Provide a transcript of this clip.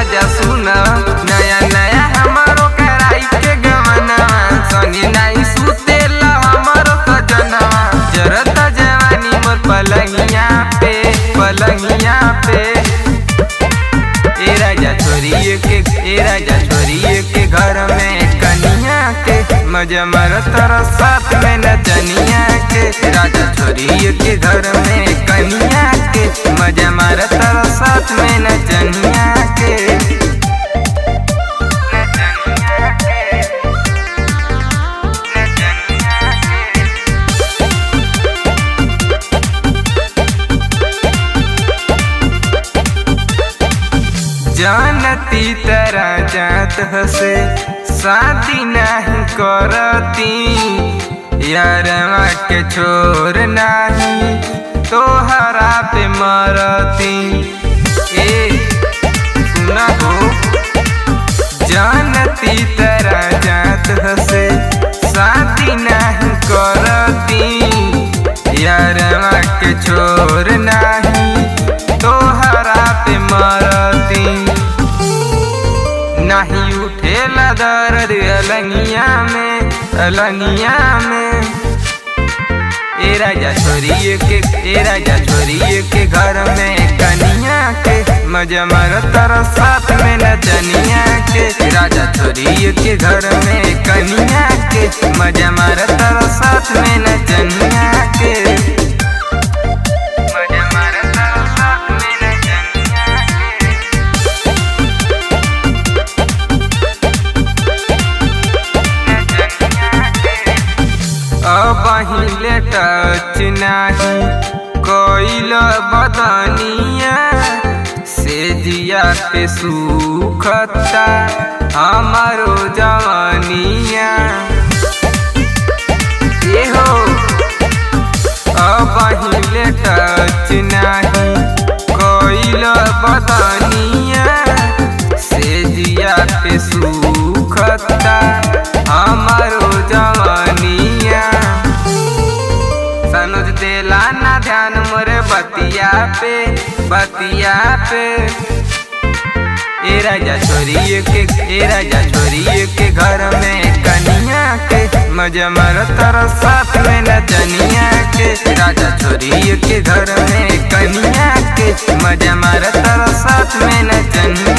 राजा सुना नया नया हमारो कराई के गवना संगे नहीं सुतेला हमारो सजनवा जरत जवानी मोर पलंगिया पे ए राजा छोरी के घर में कनिया के मजा मरत साथ में नचनिया के राजा छोरी के घर में कनिया के मजा मरत साथ में नचनिया के जानती तरह जात हसे शादी नहीं करती यारवा के छोर नहीं तोहरा पे मरती सुना हो जानती तरह जात हसे शादी नहीं करती यारवा के छोर नहीं तोहरा पे मरती नहीं उठेला दर्द अलंगिया में ए राजा छोरी के घर में कनिया के मजा मरत साथ में नचनिया के राजा छोरी के घर में कनिया के मजा मरत साथ में नचनिया के पहिले टच नहीं कोइल बदनिया से जिया पे सुखता हमारो जवानिया ये हो पहिले टच नहीं कोइल बदनिया से जिया पे सुखता हमारो जवानिया सनुज देला ना ध्यान मोरे बतिया पे ए राजा छोरी के घर में कनिया के मजा मरत साथ में नचनिया के राजा छोरी के घर में कनिया के मजा मरत साथ में नचनिया